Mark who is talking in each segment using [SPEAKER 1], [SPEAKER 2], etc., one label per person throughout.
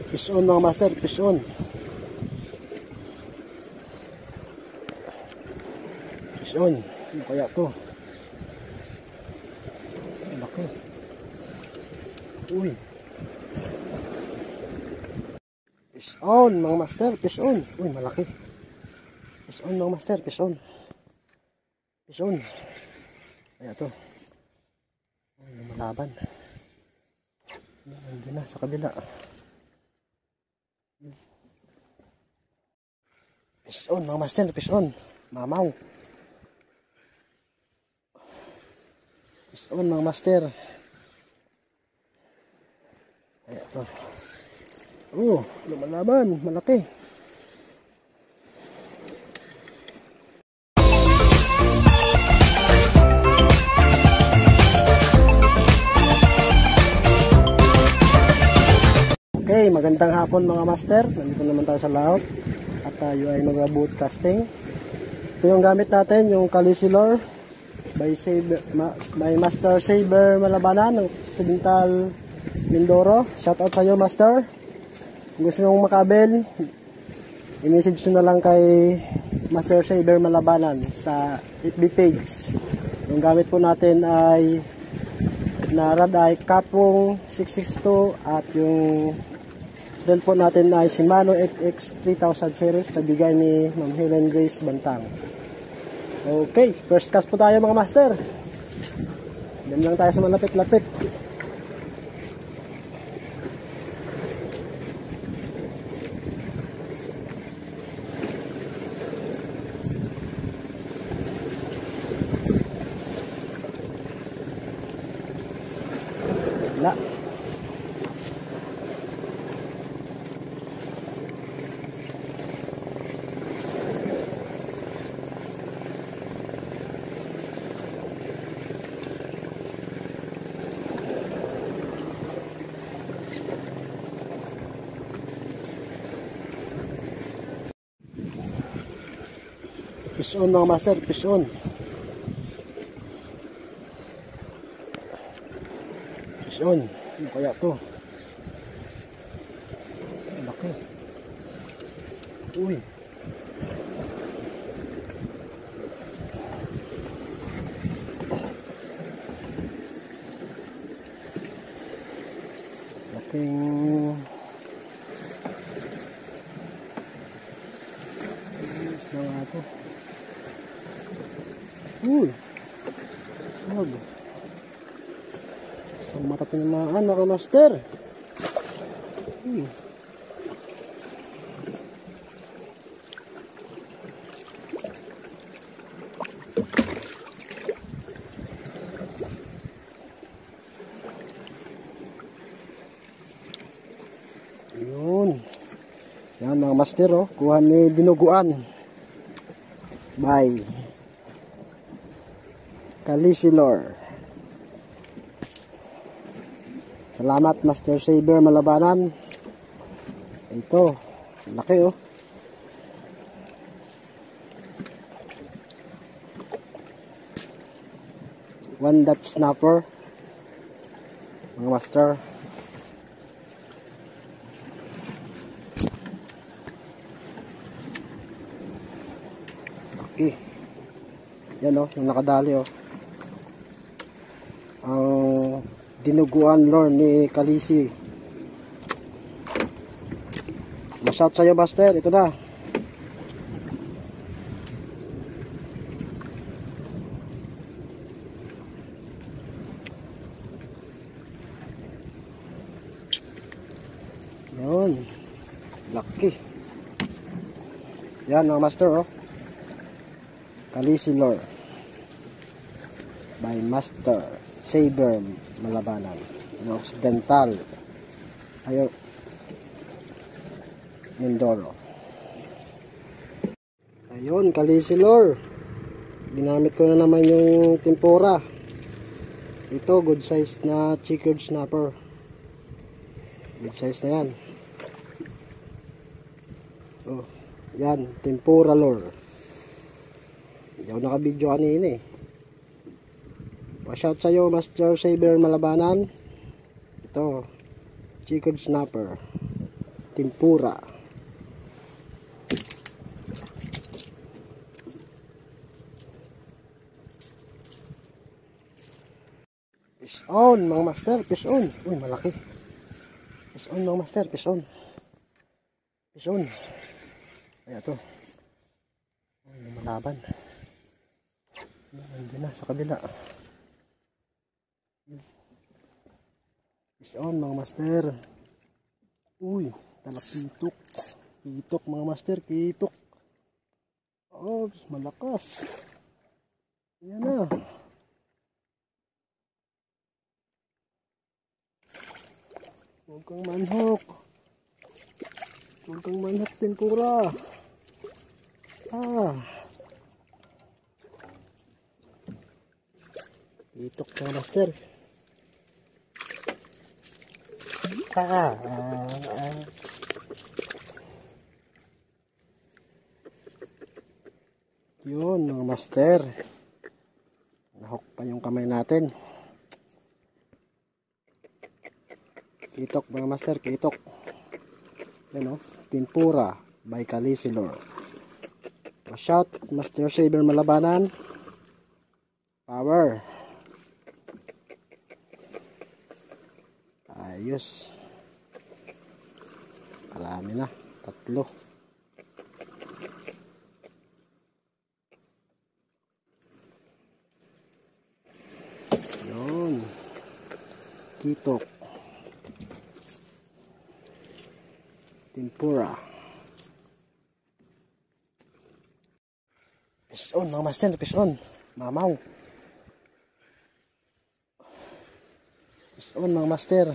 [SPEAKER 1] Fish on mga master, fish on. Fish on. Ano kaya to? Laki. Uy. Fish on mga master, fish on. Uy, malaki. Fish on mga master, fish on. Fish on. Kaya to. Uy, lumalaban. Nandiyan na sa kabila. Fish on mga master, fish on. Mamaw. Fish on mga master. Kaya to. Lumalaban, malaki. Okay, magandang hapon mga master. Nandito naman tayo sa laot at tayo ay mag-broadcasting. Ito yung gamit natin, yung Kalisilor by Master Saber Malabanan ng Occidental Mindoro. Shout out sa iyo master. Kung gusto nyo makabel, i-message nyo na lang kay Master Saber Malabanan sa FB page. Yung gamit po natin ay na rod ay Kapong 662 at yung reel po natin ay Shimano FX 3000 series na bigay ni Ma'am Helen Grace Bantang. Okay, first cast po tayo mga master. Diyan lang tayo sa malapit-lapit. Wala. Fish on mga master, fish on. Fish on. Ano kaya to? Laki. Uy. Laking isda nga to. Uy. Wag. Sa mata tinamaan mga master. Yun. Yan mga master oh. Kuha ni dinuguan. Bye. Kalisilor. Salamat Master Saber Malabanan. Ito, laki oh. One dot snapper. Mga master. Laki. Yan oh, yung nakadali oh. Ang dinuguan lore ni Kalisi. Mashout sa'yo master, ito na. Yun, laki. Yan mga master oh. Kalisi lore by Master Saber Malabanan ng Occidental Mindoro. Ayun, Kalisilor. Ginamit ko na naman yung tempura. Ito, good size na checkered snapper. Good size na yan. Oh, yan, tempura lure. Hindi ako naka-video kanina eh. Shout sa'yo Master Saber Malabanan. Ito, checkered snapper. tempura. Fish on mga master, fish on. Uy, malaki. Fish on mga master, fish on. Fish on. Kaya to. Ay, lumalaban. Nandiyan na sa kabila. Fish on mga master. Uy, talakitok. Kitok mga master, kitok. Oh, malakas. Ayan na. Huwag kang manhok. Huwag kang manhok, tempura. Kitok mga master. Yun mga master. Nahok pa yung kamay natin. Kitok mga master, kitok. Yan o, tempura by Calisilor. Shout Master Saber Malabanan. Power. Ayos. Marami na, 3. Yun. Kitok. Tempura. Fish on mga master, fish on. Mamaw. Fish on mga master.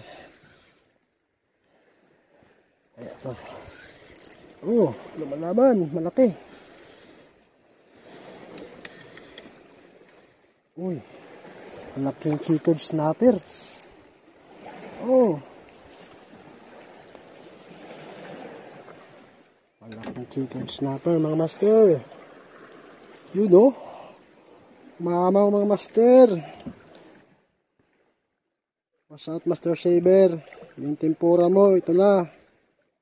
[SPEAKER 1] Kaya ito. Oh, lumalaban, malaki. Uy, malaking chickened snapper. Oh, malaking chickened snapper mga master. Yun oh, mamaw mga master. Watch out Master Saber. Yung tempura mo, ito na.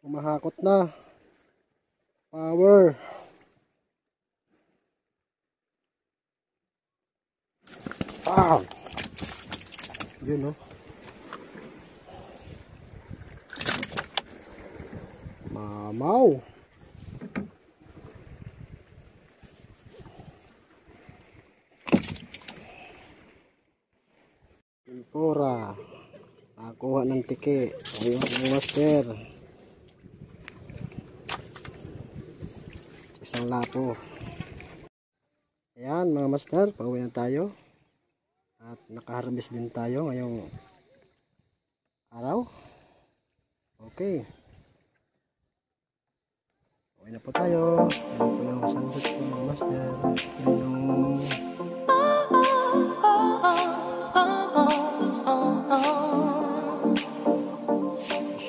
[SPEAKER 1] Umahakot na. Power. Yun oh. Mamaw. Tempura. Nakakuha ng tiki. Ayun mga master. Isang lapo. Ayan mga master, pauwi na tayo. At nakaharvest din tayo ngayong araw. Okay. Pauwi na po tayo. Ayan po yung sunset po mga master. Ayan yung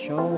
[SPEAKER 1] show.